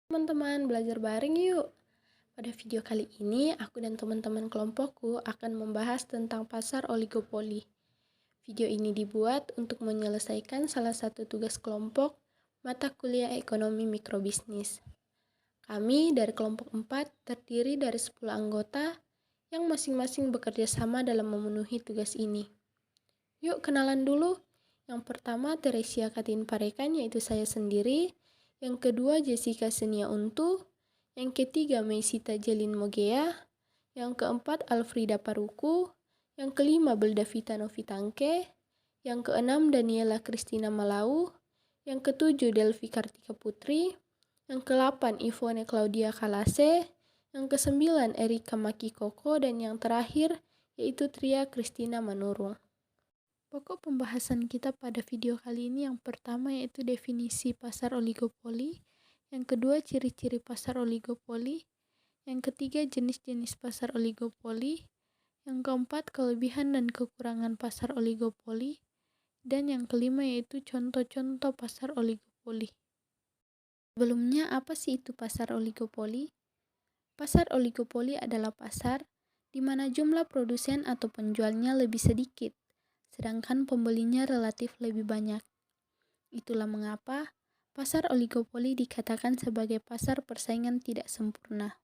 Teman-teman, belajar bareng yuk. Pada video kali ini, aku dan teman-teman kelompokku akan membahas tentang pasar oligopoli. Video ini dibuat untuk menyelesaikan salah satu tugas kelompok mata kuliah ekonomi mikrobisnis. Kami dari kelompok 4 terdiri dari 10 anggota yang masing-masing bekerja sama dalam memenuhi tugas ini. Yuk kenalan dulu. Yang pertama Teresia Katin Parekan, yaitu saya sendiri. Yang kedua Jessica Senia Untu. Yang ketiga Meisita Jelin Mogea. Yang keempat Alfrida Paruku. Yang kelima Beldavita Novitangke. Yang keenam Daniela Kristina Malau. Yang ketujuh Delvi Kartika Putri. Yang ke-8 Ivone Claudia Kalase. Yang ke-9 Erika Maki Koko. Dan yang terakhir yaitu Tria Kristina Manurung. Pokok pembahasan kita pada video kali ini yang pertama yaitu definisi pasar oligopoli, yang kedua ciri-ciri pasar oligopoli, yang ketiga jenis-jenis pasar oligopoli, yang keempat kelebihan dan kekurangan pasar oligopoli, dan yang kelima yaitu contoh-contoh pasar oligopoli. Sebelumnya, apa sih itu pasar oligopoli? Pasar oligopoli adalah pasar di mana jumlah produsen atau penjualnya lebih sedikit, sedangkan pembelinya relatif lebih banyak. Itulah mengapa pasar oligopoli dikatakan sebagai pasar persaingan tidak sempurna,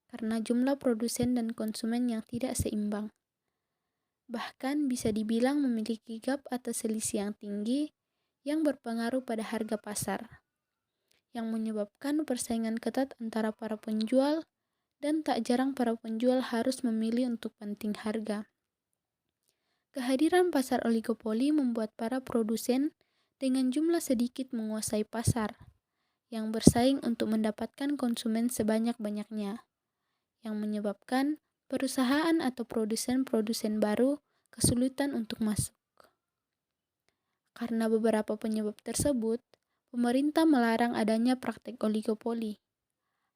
karena jumlah produsen dan konsumen yang tidak seimbang. Bahkan bisa dibilang memiliki gap atau selisih yang tinggi yang berpengaruh pada harga pasar, yang menyebabkan persaingan ketat antara para penjual dan tak jarang para penjual harus memilih untuk penting harga. Kehadiran pasar oligopoli membuat para produsen dengan jumlah sedikit menguasai pasar, yang bersaing untuk mendapatkan konsumen sebanyak-banyaknya, yang menyebabkan perusahaan atau produsen-produsen baru kesulitan untuk masuk. Karena beberapa penyebab tersebut, pemerintah melarang adanya praktek oligopoli.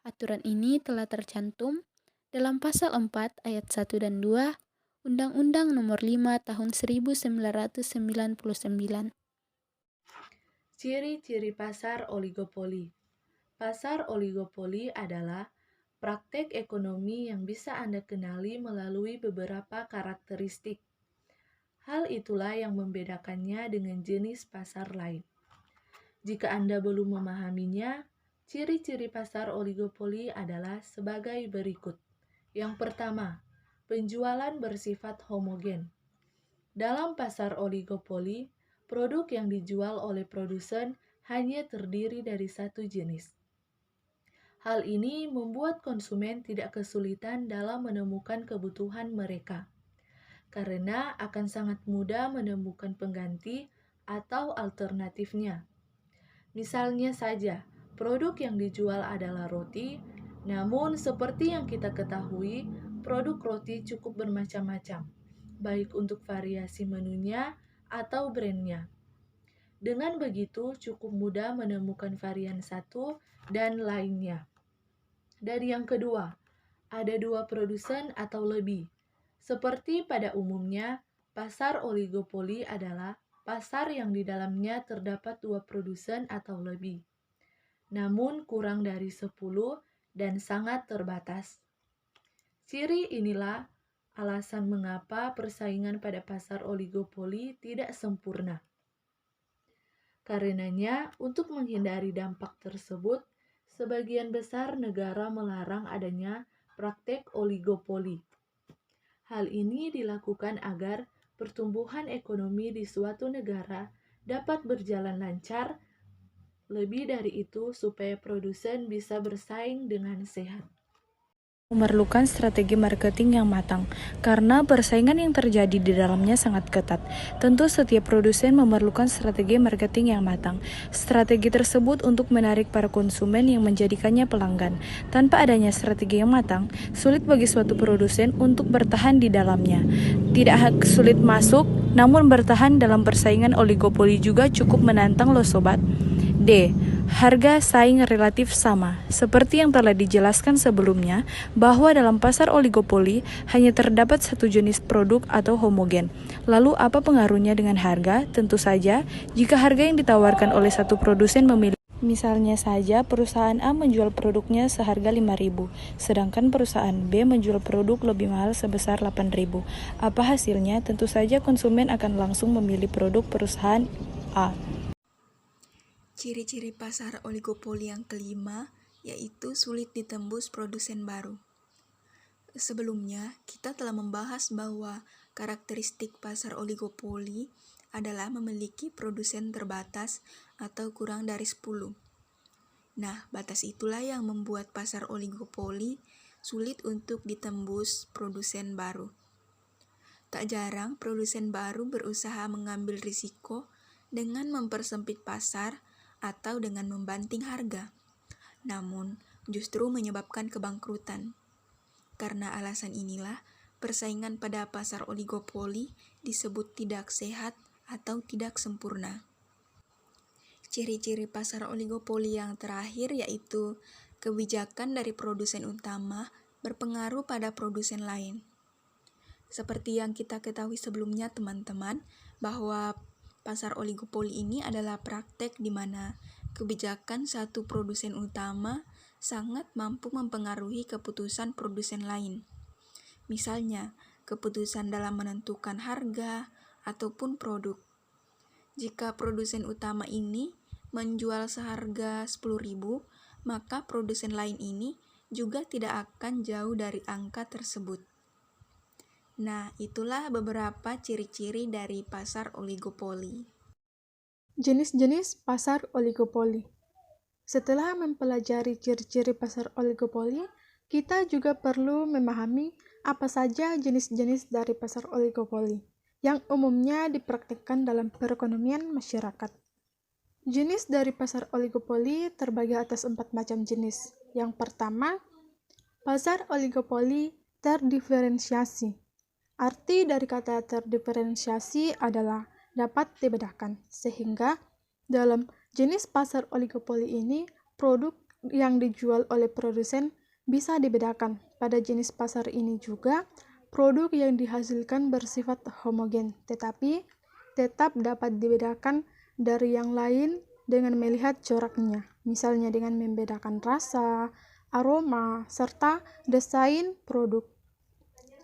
Aturan ini telah tercantum dalam Pasal 4 Ayat 1 dan 2 Undang-Undang Nomor 5 Tahun 1999. Ciri-ciri pasar oligopoli. Pasar oligopoli adalah praktek ekonomi yang bisa Anda kenali melalui beberapa karakteristik. Hal itulah yang membedakannya dengan jenis pasar lain. Jika Anda belum memahaminya, ciri-ciri pasar oligopoli adalah sebagai berikut. Yang pertama, penjualan bersifat homogen. Dalam pasar oligopoli, produk yang dijual oleh produsen hanya terdiri dari satu jenis. Hal ini membuat konsumen tidak kesulitan dalam menemukan kebutuhan mereka, karena akan sangat mudah menemukan pengganti atau alternatifnya. Misalnya saja, produk yang dijual adalah roti, namun seperti yang kita ketahui, produk roti cukup bermacam-macam, baik untuk variasi menunya atau brandnya. Dengan begitu, cukup mudah menemukan varian satu dan lainnya. Dan yang kedua, ada dua produsen atau lebih. Seperti pada umumnya, pasar oligopoli adalah pasar yang di dalamnya terdapat dua produsen atau lebih, namun kurang dari 10 dan sangat terbatas. Ciri inilah alasan mengapa persaingan pada pasar oligopoli tidak sempurna. Karenanya, untuk menghindari dampak tersebut, sebagian besar negara melarang adanya praktek oligopoli. Hal ini dilakukan agar pertumbuhan ekonomi di suatu negara dapat berjalan lancar. Lebih dari itu, supaya produsen bisa bersaing dengan sehat. Memerlukan strategi marketing yang matang, karena persaingan yang terjadi di dalamnya sangat ketat. Tentu setiap produsen memerlukan strategi marketing yang matang. Strategi tersebut untuk menarik para konsumen yang menjadikannya pelanggan. Tanpa adanya strategi yang matang, sulit bagi suatu produsen untuk bertahan di dalamnya. Tidak sulit masuk, namun bertahan dalam persaingan oligopoli juga cukup menantang loh sobat. D. Harga saing relatif sama. Seperti yang telah dijelaskan sebelumnya, bahwa dalam pasar oligopoli hanya terdapat satu jenis produk atau homogen. Lalu apa pengaruhnya dengan harga? Tentu saja, jika harga yang ditawarkan oleh satu produsen memiliki Misalnya saja perusahaan A menjual produknya seharga 5.000, sedangkan perusahaan B menjual produk lebih mahal sebesar 8.000. Apa hasilnya? Tentu saja konsumen akan langsung memilih produk perusahaan A. Ciri-ciri pasar oligopoli yang kelima yaitu sulit ditembus produsen baru. Sebelumnya, kita telah membahas bahwa karakteristik pasar oligopoli adalah memiliki produsen terbatas atau kurang dari 10. Nah, batas itulah yang membuat pasar oligopoli sulit untuk ditembus produsen baru. Tak jarang produsen baru berusaha mengambil risiko dengan mempersempit pasar atau dengan membanting harga, namun justru menyebabkan kebangkrutan. Karena alasan inilah, persaingan pada pasar oligopoli disebut tidak sehat atau tidak sempurna. Ciri-ciri pasar oligopoli yang terakhir yaitu kebijakan dari produsen utama berpengaruh pada produsen lain. Seperti yang kita ketahui sebelumnya teman-teman, bahwa pasar oligopoli ini adalah praktek di mana kebijakan satu produsen utama sangat mampu mempengaruhi keputusan produsen lain. Misalnya, keputusan dalam menentukan harga ataupun produk. Jika produsen utama ini menjual seharga 10.000, maka produsen lain ini juga tidak akan jauh dari angka tersebut. Nah, itulah beberapa ciri-ciri dari pasar oligopoli. Jenis-jenis pasar oligopoli. Setelah mempelajari ciri-ciri pasar oligopoli, kita juga perlu memahami apa saja jenis-jenis dari pasar oligopoli yang umumnya dipraktikkan dalam perekonomian masyarakat. Jenis dari pasar oligopoli terbagi atas 4 macam jenis. Yang pertama, pasar oligopoli terdiferensiasi. Arti dari kata terdiferensiasi adalah dapat dibedakan, sehingga dalam jenis pasar oligopoli ini, produk yang dijual oleh produsen bisa dibedakan. Pada jenis pasar ini juga, produk yang dihasilkan bersifat homogen, tetapi tetap dapat dibedakan dari yang lain dengan melihat coraknya, misalnya dengan membedakan rasa, aroma, serta desain produk.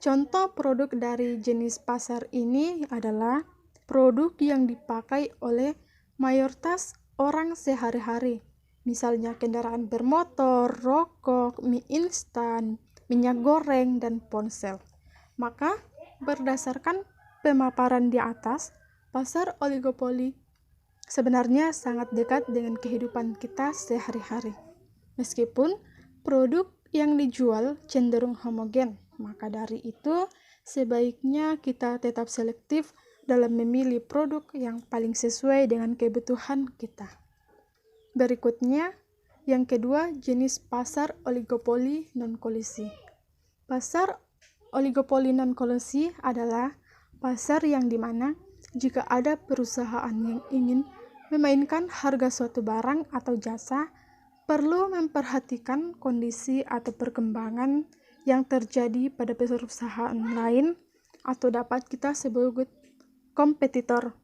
Contoh produk dari jenis pasar ini adalah produk yang dipakai oleh mayoritas orang sehari-hari, misalnya kendaraan bermotor, rokok, mie instan, minyak goreng, dan ponsel. Maka, berdasarkan pemaparan di atas, pasar oligopoli sebenarnya sangat dekat dengan kehidupan kita sehari-hari. Meskipun produk yang dijual cenderung homogen, maka dari itu sebaiknya kita tetap selektif dalam memilih produk yang paling sesuai dengan kebutuhan kita. Berikutnya, yang kedua, jenis pasar oligopoli non-kolusi. Pasar oligopoli non-kolusi adalah pasar yang dimana jika ada perusahaan yang ingin memainkan harga suatu barang atau jasa, perlu memperhatikan kondisi atau perkembangan yang terjadi pada perusahaan lain atau dapat kita sebut kompetitor.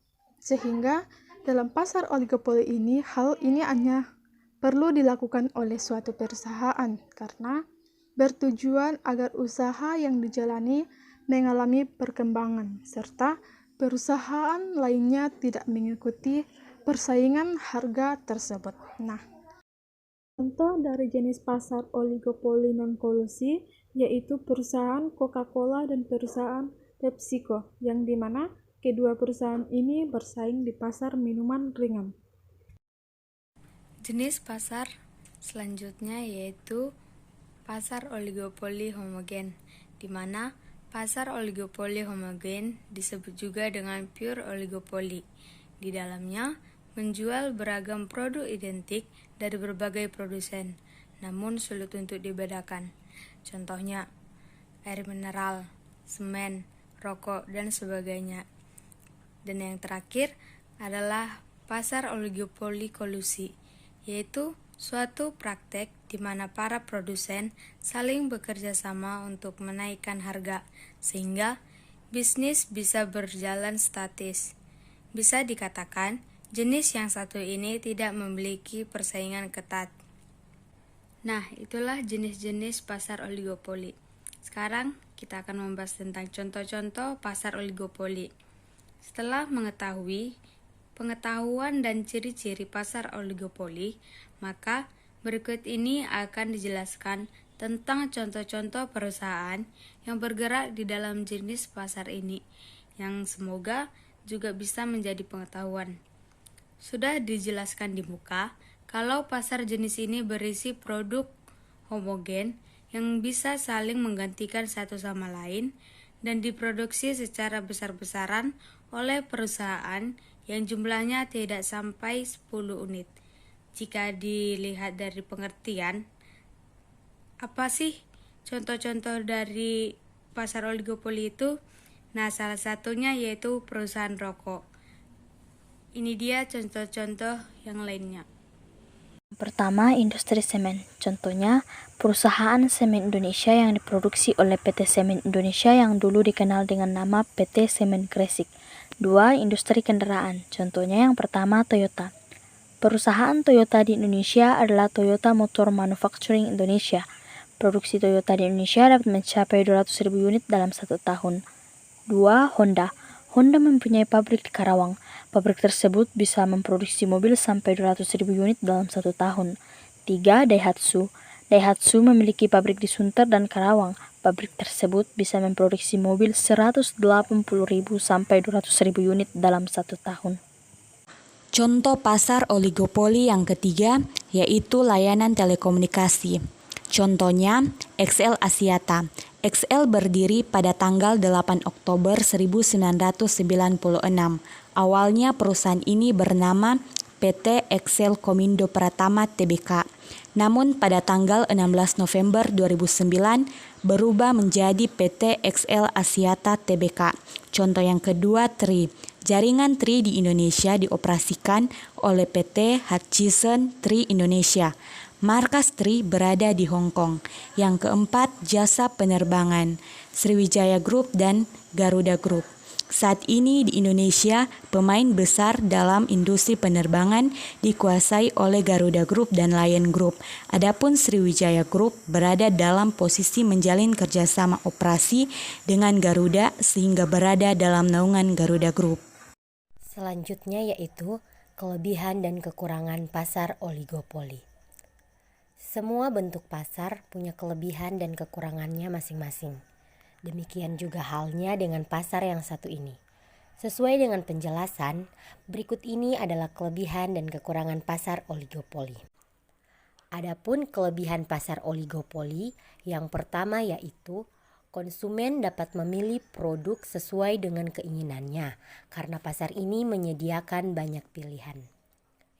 Sehingga dalam pasar oligopoli ini, hal ini hanya perlu dilakukan oleh suatu perusahaan karena bertujuan agar usaha yang dijalani mengalami perkembangan serta perusahaan lainnya tidak mengikuti persaingan harga tersebut. Nah, contoh dari jenis pasar oligopoli non-kolusi yaitu perusahaan Coca-Cola dan perusahaan PepsiCo, yang dimana kedua perusahaan ini bersaing di pasar minuman ringan. Jenis pasar selanjutnya yaitu pasar oligopoli homogen, di mana pasar oligopoli homogen disebut juga dengan pure oligopoli. Di dalamnya menjual beragam produk identik dari berbagai produsen, namun sulit untuk dibedakan. Contohnya, air mineral, semen, rokok, dan sebagainya. Dan yang terakhir adalah pasar oligopoli kolusi, yaitu suatu praktek di mana para produsen saling bekerja sama untuk menaikkan harga, sehingga bisnis bisa berjalan statis. Bisa dikatakan, jenis yang satu ini tidak memiliki persaingan ketat. Nah, itulah jenis-jenis pasar oligopoli. Sekarang kita akan membahas tentang contoh-contoh pasar oligopoli. Setelah mengetahui pengetahuan dan ciri-ciri pasar oligopoli, maka berikut ini akan dijelaskan tentang contoh-contoh perusahaan yang bergerak di dalam jenis pasar ini, yang semoga juga bisa menjadi pengetahuan. Sudah dijelaskan di muka, kalau pasar jenis ini berisi produk homogen yang bisa saling menggantikan satu sama lain dan diproduksi secara besar-besaran oleh perusahaan yang jumlahnya tidak sampai 10 unit. Jika dilihat dari pengertian, apa sih contoh-contoh dari pasar oligopoli itu? Nah, salah satunya yaitu perusahaan rokok. Ini dia contoh-contoh yang lainnya. Pertama, industri semen. Contohnya, perusahaan semen Indonesia yang diproduksi oleh PT Semen Indonesia yang dulu dikenal dengan nama PT Semen Gresik. 2. Industri kendaraan. Contohnya yang pertama, Toyota. Perusahaan Toyota di Indonesia adalah Toyota Motor Manufacturing Indonesia. Produksi Toyota di Indonesia dapat mencapai 200.000 unit dalam 1 tahun. 2. Honda. Honda mempunyai pabrik di Karawang. Pabrik tersebut bisa memproduksi mobil sampai 200.000 unit dalam 1 tahun. 3. Daihatsu. Daihatsu memiliki pabrik di Sunter dan Karawang. Pabrik tersebut bisa memproduksi mobil 180.000 sampai 200.000 unit dalam 1 tahun. Contoh pasar oligopoli yang ketiga yaitu layanan telekomunikasi. Contohnya XL Axiata. XL berdiri pada tanggal 8 Oktober 1996. Awalnya perusahaan ini bernama PT XL Komindo Pratama Tbk. Namun pada tanggal 16 November 2009 berubah menjadi PT XL Axiata Tbk. Contoh yang kedua, TRI. Jaringan TRI di Indonesia dioperasikan oleh PT Hutchison TRI Indonesia. Markas TRI berada di Hong Kong. Yang keempat, jasa penerbangan, Sriwijaya Group dan Garuda Group. Saat ini di Indonesia, pemain besar dalam industri penerbangan dikuasai oleh Garuda Group dan Lion Group. Adapun Sriwijaya Group berada dalam posisi menjalin kerjasama operasi dengan Garuda sehingga berada dalam naungan Garuda Group. Selanjutnya yaitu kelebihan dan kekurangan pasar oligopoli. Semua bentuk pasar punya kelebihan dan kekurangannya masing-masing. Demikian juga halnya dengan pasar yang satu ini. Sesuai dengan penjelasan, berikut ini adalah kelebihan dan kekurangan pasar oligopoli. Adapun kelebihan pasar oligopoli, yang pertama yaitu konsumen dapat memilih produk sesuai dengan keinginannya karena pasar ini menyediakan banyak pilihan.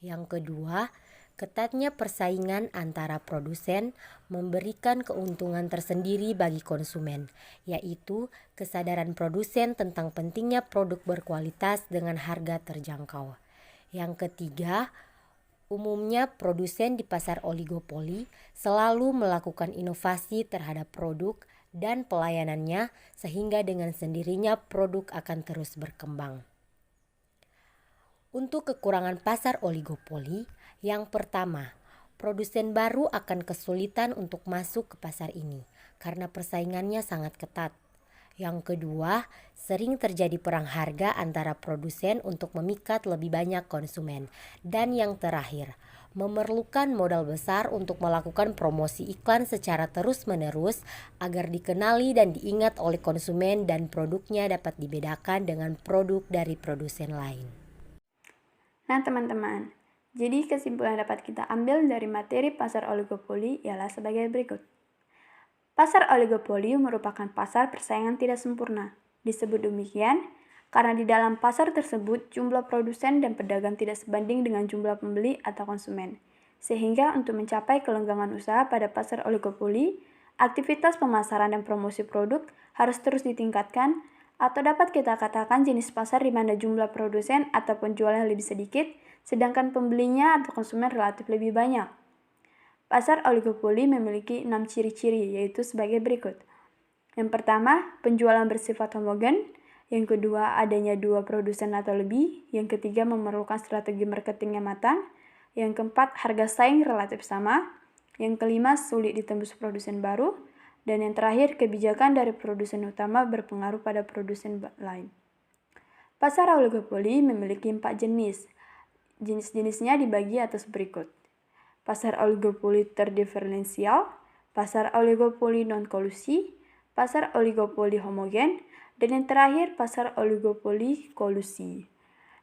Yang kedua, ketatnya persaingan antara produsen memberikan keuntungan tersendiri bagi konsumen, yaitu kesadaran produsen tentang pentingnya produk berkualitas dengan harga terjangkau. Yang ketiga, umumnya produsen di pasar oligopoli selalu melakukan inovasi terhadap produk dan pelayanannya sehingga dengan sendirinya produk akan terus berkembang. Untuk kekurangan pasar oligopoli, yang pertama, produsen baru akan kesulitan untuk masuk ke pasar ini karena persaingannya sangat ketat. Yang kedua, sering terjadi perang harga antara produsen untuk memikat lebih banyak konsumen. Dan yang terakhir, memerlukan modal besar untuk melakukan promosi iklan secara terus-menerus agar dikenali dan diingat oleh konsumen dan produknya dapat dibedakan dengan produk dari produsen lain. Nah teman-teman, jadi kesimpulan dapat kita ambil dari materi pasar oligopoli ialah sebagai berikut. Pasar oligopoli merupakan pasar persaingan tidak sempurna. Disebut demikian karena di dalam pasar tersebut jumlah produsen dan pedagang tidak sebanding dengan jumlah pembeli atau konsumen. Sehingga untuk mencapai kelanggengan usaha pada pasar oligopoli, aktivitas pemasaran dan promosi produk harus terus ditingkatkan, atau dapat kita katakan jenis pasar di mana jumlah produsen atau penjualnya lebih sedikit, sedangkan pembelinya atau konsumen relatif lebih banyak. Pasar oligopoli memiliki 6 ciri-ciri, yaitu sebagai berikut. Yang pertama, penjualan bersifat homogen. Yang kedua, adanya 2 produsen atau lebih. Yang ketiga, memerlukan strategi marketing yang matang. Yang keempat, harga saing relatif sama. Yang kelima, sulit ditembus produsen baru. Dan yang terakhir, kebijakan dari produsen utama berpengaruh pada produsen lain. Pasar oligopoli memiliki 4 jenis. Jenis-jenisnya dibagi atas berikut. Pasar oligopoli terdiferensial, pasar oligopoli non-kolusi, pasar oligopoli homogen, dan yang terakhir pasar oligopoli kolusi.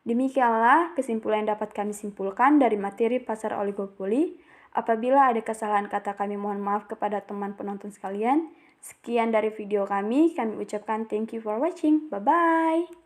Demikianlah kesimpulan yang dapat kami simpulkan dari materi pasar oligopoli. Apabila ada kesalahan kata, kami mohon maaf kepada teman penonton sekalian. Sekian dari video kami ucapkan thank you for watching. Bye-bye.